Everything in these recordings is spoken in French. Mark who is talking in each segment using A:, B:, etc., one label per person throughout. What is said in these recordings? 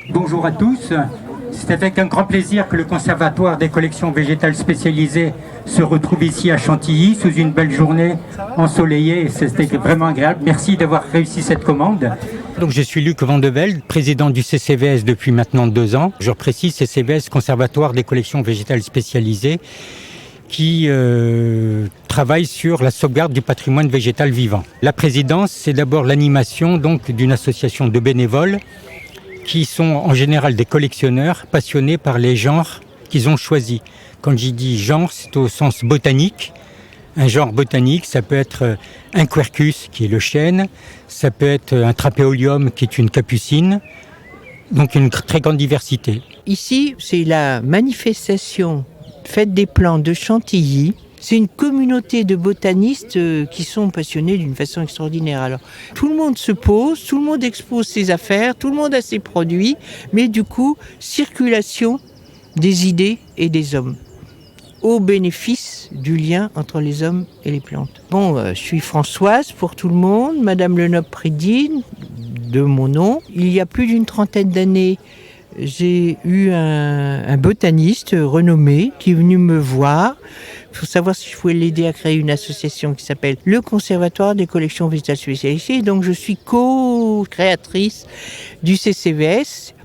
A: Bonjour à tous. C'est avec un grand plaisir que le Conservatoire des collections végétales spécialisées se retrouve ici à Chantilly sous une belle journée ensoleillée. C'était vraiment agréable. Merci d'avoir réussi cette commande. Donc je suis Luc Vandevelde, président du CCVS depuis maintenant 2 ans. Je précise CCVS, Conservatoire des collections végétales spécialisées, qui travaille sur la sauvegarde du patrimoine végétal vivant. La présidence, c'est d'abord l'animation donc d'une association de bénévoles qui sont en général des collectionneurs passionnés par les genres qu'ils ont choisis. Quand j'y dis genre, c'est au sens botanique. Un genre botanique, ça peut être un quercus, qui est le chêne, ça peut être un trapéolium, qui est une capucine, donc une très grande diversité.
B: Ici, c'est la manifestation Fête des plantes de Chantilly. C'est une communauté de botanistes qui sont passionnés d'une façon extraordinaire. Alors, tout le monde se pose, tout le monde expose ses affaires, tout le monde a ses produits, mais du coup, circulation des idées et des hommes, au bénéfice du lien entre les hommes et les plantes. Je suis Françoise pour tout le monde, Madame Lenoble-Prédine, de mon nom. Il y a plus d'une 30aine d'années, j'ai eu un botaniste renommé qui est venu me voir pour savoir si je pouvais l'aider à créer une association qui s'appelle le Conservatoire des collections végétales spécialisées. Donc je suis co-créatrice du CCVS.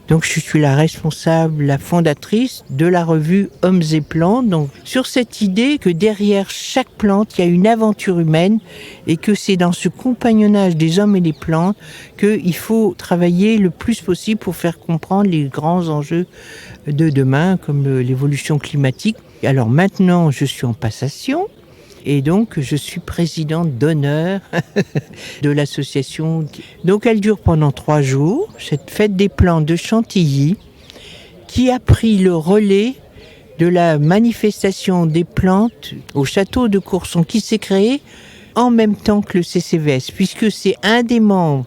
B: Donc je suis la responsable, la fondatrice de la revue Hommes et Plantes. Donc sur cette idée que derrière chaque plante, il y a une aventure humaine et que c'est dans ce compagnonnage des hommes et des plantes qu'il faut travailler le plus possible pour faire comprendre les grands enjeux de demain, comme l'évolution climatique. Alors maintenant, je suis en passation. Et donc, je suis présidente d'honneur de l'association. Donc, elle dure pendant 3 jours, cette fête des plantes de Chantilly, qui a pris le relais de la manifestation des plantes au château de Courson, qui s'est créé en même temps que le CCVS, puisque c'est un des membres,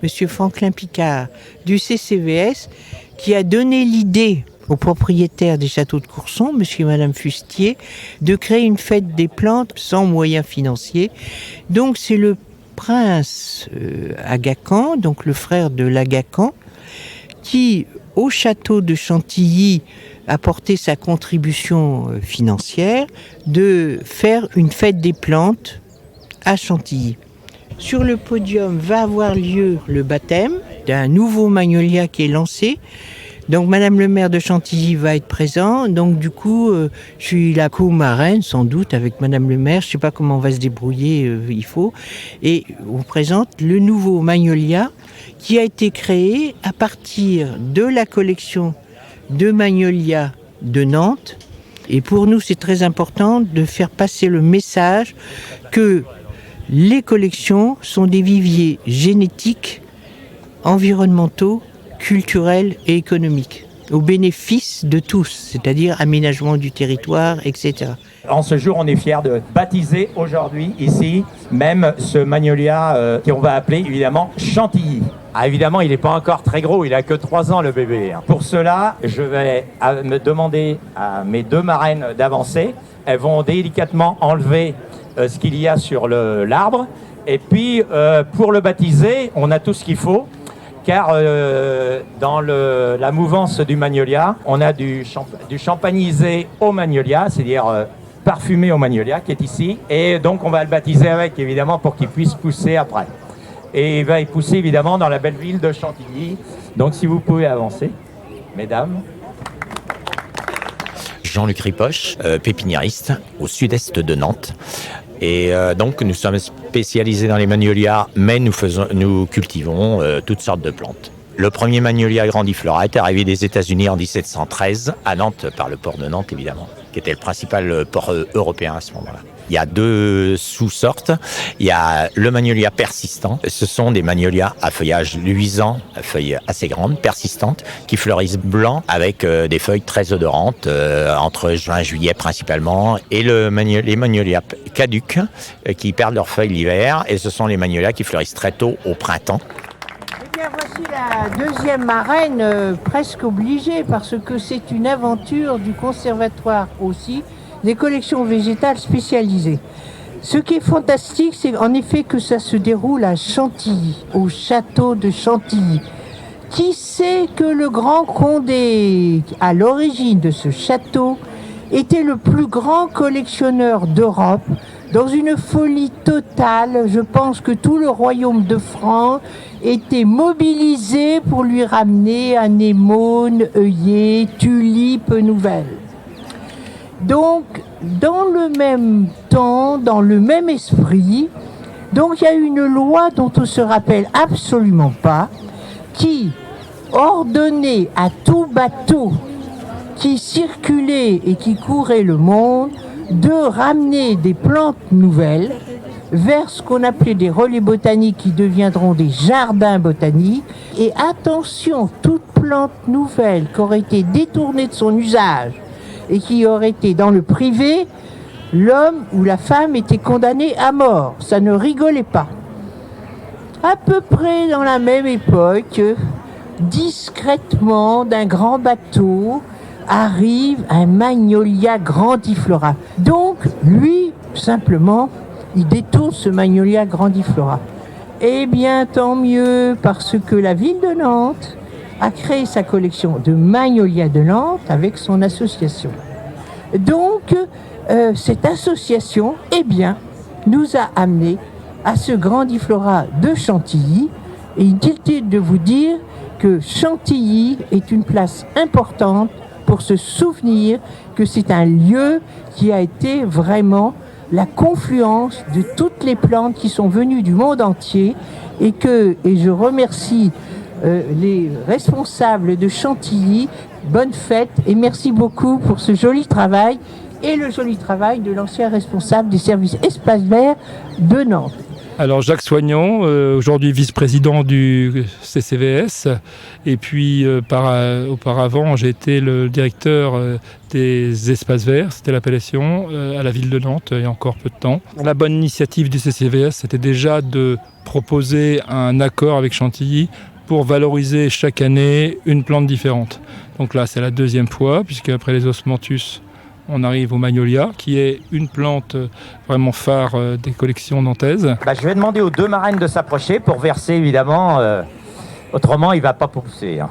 B: M. Franklin Picard, du CCVS, qui a donné l'idée aux propriétaires des châteaux de Courson, monsieur et madame Fustier, de créer une fête des plantes sans moyens financiers. Donc c'est le prince Agacan, donc le frère de l'Agacan, qui, au château de Chantilly, a porté sa contribution financière de faire une fête des plantes à Chantilly. Sur le podium va avoir lieu le baptême d'un nouveau magnolia qui est lancé. Donc Madame le maire de Chantilly va être présent. Donc du coup, je suis la co-marraine sans doute avec Madame le maire. Je ne sais pas comment on va se débrouiller, il faut. Et on présente le nouveau magnolia qui a été créé à partir de la collection de magnolia de Nantes. Et pour nous, c'est très important de faire passer le message que les collections sont des viviers génétiques, environnementaux, culturels et économiques, au bénéfice de tous, c'est-à-dire aménagement du territoire, etc.
C: En ce jour, on est fiers de baptiser aujourd'hui, ici, même ce magnolia qu'on va appeler évidemment Chantilly. Ah, évidemment, il n'est pas encore très gros, il n'a que 3 ans le bébé. Pour cela, je vais me demander à mes 2 marraines d'avancer. Elles vont délicatement enlever ce qu'il y a sur l'arbre. Et puis, pour le baptiser, on a tout ce qu'il faut. Car dans la mouvance du magnolia, on a du champagnisé au magnolia, c'est-à-dire parfumé au magnolia, qui est ici. Et donc, on va le baptiser avec, évidemment, pour qu'il puisse pousser après. Et il va y pousser, évidemment, dans la belle ville de Chantilly. Donc, si vous pouvez avancer, mesdames.
D: Jean-Luc Ripoche, pépiniériste au sud-est de Nantes. Et donc nous sommes spécialisés dans les magnolias, mais nous cultivons toutes sortes de plantes. Le premier magnolia grandiflora est arrivé des États-Unis en 1713, à Nantes, par le port de Nantes évidemment, qui était le principal port européen à ce moment-là. Il y a 2 sous-sortes. Il y a le magnolia persistant. Ce sont des magnolias à feuillage luisant, à feuilles assez grandes, persistantes, qui fleurissent blanc avec des feuilles très odorantes, entre juin et juillet principalement. Et les magnolias caducs, qui perdent leurs feuilles l'hiver. Et ce sont les magnolias qui fleurissent très tôt au printemps.
B: Eh bien, voici la 2e marraine, presque obligée, parce que c'est une aventure du conservatoire aussi, des collections végétales spécialisées. Ce qui est fantastique, c'est en effet que ça se déroule à Chantilly, au château de Chantilly. Qui sait que le grand Condé, à l'origine de ce château, était le plus grand collectionneur d'Europe? Dans une folie totale, je pense que tout le royaume de France était mobilisé pour lui ramener anémones, œillets, tulipes nouvelles. Donc, dans le même temps, dans le même esprit, donc il y a une loi dont on ne se rappelle absolument pas, qui ordonnait à tout bateau qui circulait et qui courait le monde de ramener des plantes nouvelles vers ce qu'on appelait des relais botaniques qui deviendront des jardins botaniques. Et attention, toute plante nouvelle qui aurait été détournée de son usage et qui aurait été dans le privé, l'homme ou la femme était condamné à mort. Ça ne rigolait pas. À peu près dans la même époque, discrètement, d'un grand bateau, arrive un Magnolia grandiflora. Donc, lui, simplement, il détourne ce Magnolia grandiflora. Eh bien, tant mieux, parce que la ville de Nantes a créé sa collection de Magnolia de Nantes avec son association. Donc, cette association, eh bien, nous a amené à ce grandiflora de Chantilly. Et inutile de vous dire que Chantilly est une place importante pour se souvenir que c'est un lieu qui a été vraiment la confluence de toutes les plantes qui sont venues du monde entier et je remercie les responsables de Chantilly. Bonne fête et merci beaucoup pour ce joli travail et le joli travail de l'ancien responsable des services espaces verts de Nantes.
E: Alors Jacques Soignon, aujourd'hui vice-président du CCVS, et puis auparavant j'ai été le directeur des espaces verts, c'était l'appellation, à la ville de Nantes il y a encore peu de temps. La bonne initiative du CCVS, c'était déjà de proposer un accord avec Chantilly pour valoriser chaque année une plante différente. Donc là c'est la deuxième fois, puisque après les osmanthus, on arrive au Magnolia, qui est une plante vraiment phare des collections nantaises.
C: Je vais demander aux deux marraines de s'approcher pour verser, évidemment. Autrement, il ne va pas pousser.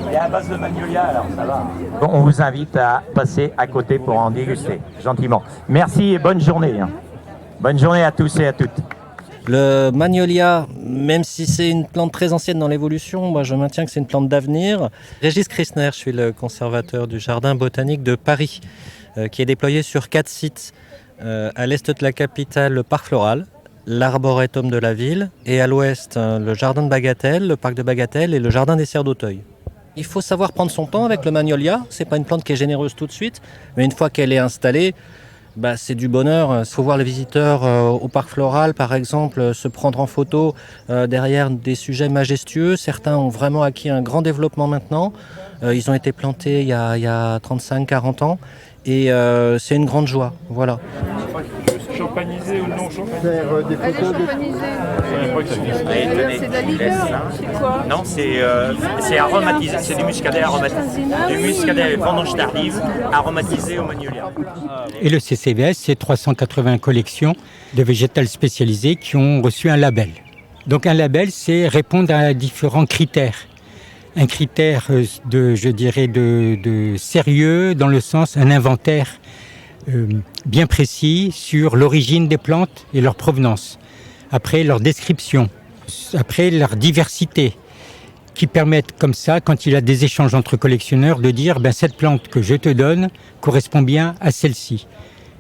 C: Il y a à base de Magnolia, alors ça va. Bon, on vous invite à passer à côté pour en déguster, gentiment. Merci et bonne journée. Bonne journée à tous et à toutes.
F: Le Magnolia, même si c'est une plante très ancienne dans l'évolution, moi je maintiens que c'est une plante d'avenir. Régis Christner, je suis le conservateur du Jardin botanique de Paris, qui est déployé sur 4 sites. À l'est de la capitale, le parc floral, l'arboretum de la ville, et à l'ouest, le jardin de Bagatelle, le parc de Bagatelle et le jardin des Serres d'Auteuil. Il faut savoir prendre son temps avec le Magnolia. C'est pas une plante qui est généreuse tout de suite, mais une fois qu'elle est installée, c'est du bonheur. Il faut voir les visiteurs au parc floral, par exemple, se prendre en photo derrière des sujets majestueux. Certains ont vraiment acquis un grand développement maintenant. Ils ont été plantés il y a 35-40 ans. Et c'est une grande joie, voilà.
E: Champanisé ou non champanisé?
G: Faire des photos
H: C'est de la liqueur, c'est quoi?
I: Non, c'est aromatisé, c'est du muscadet aromatisé. Du muscadet vendange tardive aromatisé au Magnolia.
A: Et le CCVS, c'est 380 collections de végétales spécialisées qui ont reçu un label. Donc un label, c'est répondre à différents critères. Un critère de sérieux, dans le sens un inventaire bien précis sur l'origine des plantes et leur provenance. Après, leur description. Après, leur diversité, qui permettent comme ça, quand il y a des échanges entre collectionneurs, de dire cette plante que je te donne correspond bien à celle-ci.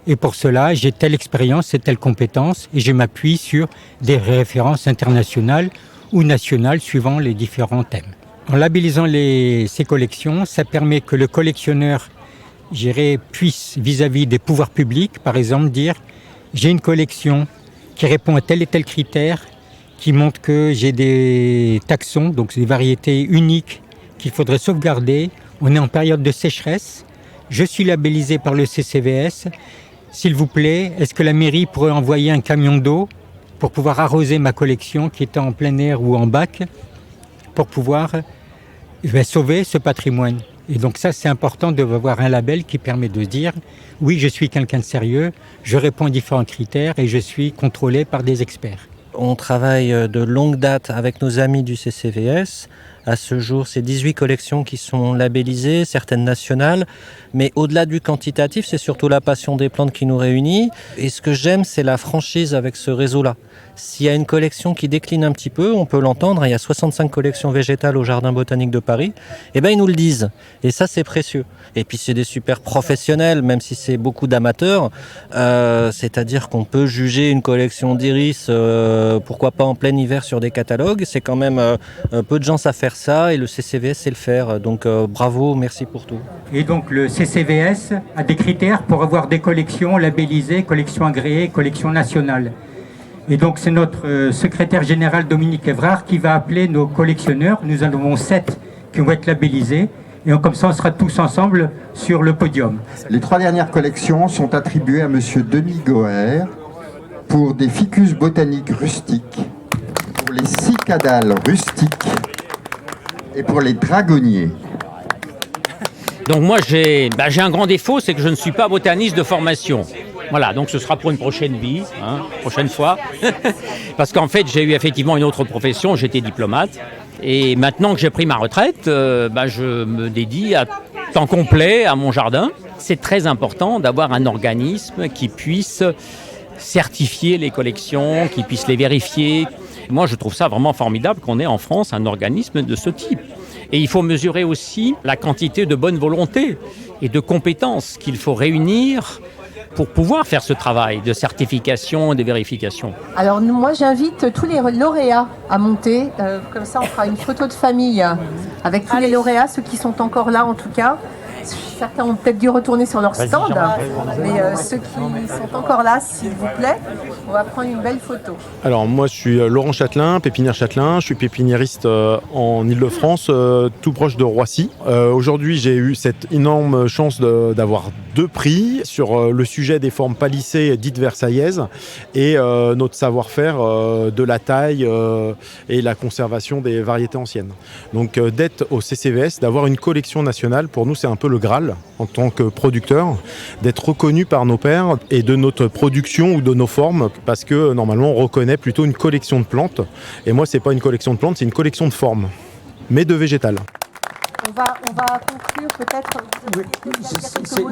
A: Et pour cela, j'ai telle expérience et telle compétence et je m'appuie sur des références internationales ou nationales suivant les différents thèmes. En labellisant ces collections, ça permet que le collectionneur puisse, vis-à-vis des pouvoirs publics, par exemple, dire « j'ai une collection qui répond à tel et tel critère, qui montre que j'ai des taxons, donc des variétés uniques qu'il faudrait sauvegarder. On est en période de sécheresse. Je suis labellisé par le CCVS. S'il vous plaît, est-ce que la mairie pourrait envoyer un camion d'eau pour pouvoir arroser ma collection qui est en plein air ou en bac pour pouvoir sauver ce patrimoine ?» Et donc ça, c'est important d'avoir un label qui permet de dire « oui, je suis quelqu'un de sérieux, je réponds à différents critères et je suis contrôlé par des experts ».
F: On travaille de longue date avec nos amis du CCVS À ce jour, c'est 18 collections qui sont labellisées, certaines nationales. Mais au-delà du quantitatif, c'est surtout la passion des plantes qui nous réunit. Et ce que j'aime, c'est la franchise avec ce réseau-là. S'il y a une collection qui décline un petit peu, on peut l'entendre. Il y a 65 collections végétales au Jardin botanique de Paris. Et ben ils nous le disent. Et ça, c'est précieux. Et puis, c'est des super professionnels, même si c'est beaucoup d'amateurs. C'est-à-dire qu'on peut juger une collection d'iris, pourquoi pas en plein hiver sur des catalogues. C'est quand même peu de gens savent faire ça et le CCVS sait le faire. Donc, bravo, merci pour tout.
A: Et donc, le CCVS a des critères pour avoir des collections labellisées, collections agréées, collections nationales. Et donc, c'est notre secrétaire général Dominique Évrard qui va appeler nos collectionneurs. Nous en avons 7 qui vont être labellisés. Et comme ça, on sera tous ensemble sur le podium.
G: Les 3 dernières collections sont attribuées à monsieur Denis Goher pour des ficus botaniques rustiques, pour les cicadales rustiques et pour les dragonniers.
J: Donc moi, j'ai un grand défaut, c'est que je ne suis pas botaniste de formation. Voilà, donc ce sera pour une prochaine vie, prochaine fois. Parce qu'en fait, j'ai eu effectivement une autre profession, j'étais diplomate. Et maintenant que j'ai pris ma retraite, je me dédie à temps complet à mon jardin. C'est très important d'avoir un organisme qui puisse certifier les collections, qui puisse les vérifier. Moi, je trouve ça vraiment formidable qu'on ait en France un organisme de ce type. Et il faut mesurer aussi la quantité de bonne volonté et de compétences qu'il faut réunir pour pouvoir faire ce travail de certification et de vérification.
H: Alors moi j'invite tous les lauréats à monter, comme ça on fera une photo de famille avec tous les lauréats, ceux qui sont encore là en tout cas. Certains ont peut-être dû retourner sur leur stand, mais ceux qui sont encore là, s'il vous plaît, on va prendre une belle photo.
K: Alors moi je suis Laurent Châtelain, pépinière Châtelain, je suis pépiniériste en Ile-de-France, tout proche de Roissy. Aujourd'hui j'ai eu cette énorme chance d'avoir 2 prix sur le sujet des formes palissées dites versaillaises et notre savoir-faire de la taille et la conservation des variétés anciennes. Donc d'être au CCVS, d'avoir une collection nationale, pour nous c'est un peu le Graal en tant que producteur, d'être reconnu par nos pairs et de notre production ou de nos formes, parce que normalement on reconnaît plutôt une collection de plantes, et moi c'est pas une collection de plantes, c'est une collection de formes, mais de végétales.
H: On va conclure peut-être.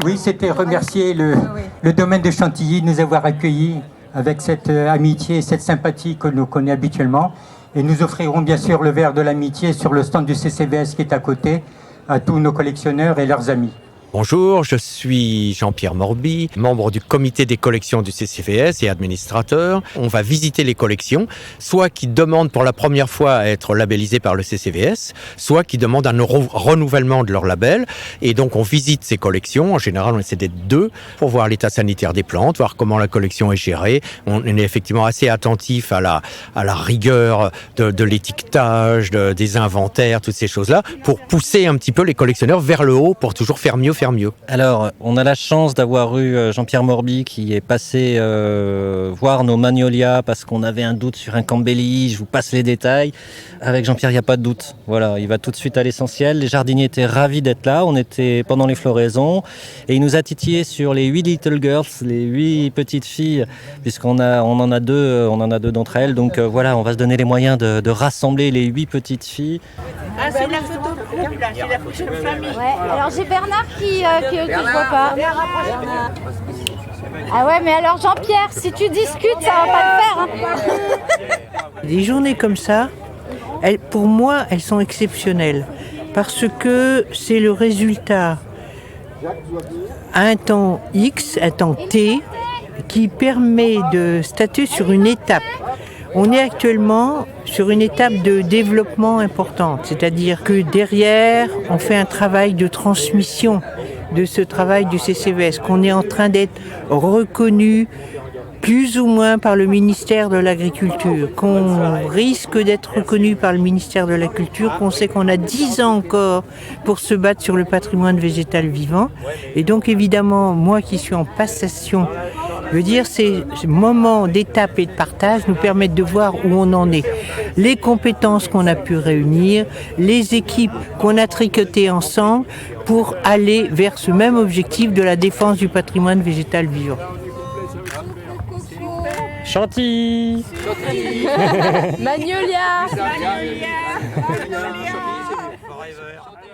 A: Oui, c'était remercier le domaine de Chantilly de nous avoir accueillis avec cette amitié et cette sympathie que nous connaissons habituellement. Et nous offrirons bien sûr le verre de l'amitié sur le stand du CCVS qui est à côté à tous nos collectionneurs et leurs amis.
D: Bonjour, je suis Jean-Pierre Morby, membre du comité des collections du CCVS et administrateur. On va visiter les collections, soit qui demandent pour la première fois à être labellisées par le CCVS, soit qui demandent un renouvellement de leur label. Et donc on visite ces collections, en général on essaie d'être 2 pour voir l'état sanitaire des plantes, voir comment la collection est gérée. On est effectivement assez attentif à la rigueur de l'étiquetage, des inventaires, toutes ces choses-là, pour pousser un petit peu les collectionneurs vers le haut pour toujours faire mieux.
F: Alors, on a la chance d'avoir eu Jean-Pierre Morby qui est passé voir nos magnolias parce qu'on avait un doute sur un Campbelli. Je vous passe les détails. Avec Jean-Pierre, il n'y a pas de doute. Voilà, il va tout de suite à l'essentiel. Les jardiniers étaient ravis d'être là. On était pendant les floraisons et il nous a titillé sur les 8 little girls, les 8 petites filles, puisqu'on en a 2 d'entre elles. Donc voilà, on va se donner les moyens de rassembler les 8 petites filles.
H: Ah, c'est la photo. C'est la photo de famille.
L: Ouais. Alors j'ai Bernard que je vois pas. Ah ouais, mais alors Jean-Pierre, si tu discutes, ça va pas le faire.
B: Des journées comme ça, pour moi, elles sont exceptionnelles parce que c'est le résultat à un temps X, un temps T, qui permet de statuer sur une étape. On est actuellement sur une étape de développement importante, c'est-à-dire que derrière, on fait un travail de transmission de ce travail du CCVS, qu'on est en train d'être reconnu plus ou moins par le ministère de l'Agriculture, qu'on risque d'être reconnu par le ministère de la Culture, qu'on sait qu'on a 10 ans encore pour se battre sur le patrimoine végétal vivant. Et donc évidemment, moi qui suis en passation, je veux dire, ces moments d'étape et de partage nous permettent de voir où on en est. Les compétences qu'on a pu réunir, les équipes qu'on a tricotées ensemble pour aller vers ce même objectif de la défense du patrimoine végétal vivant.
F: Chantilly.
H: Magnolia.
I: Forever.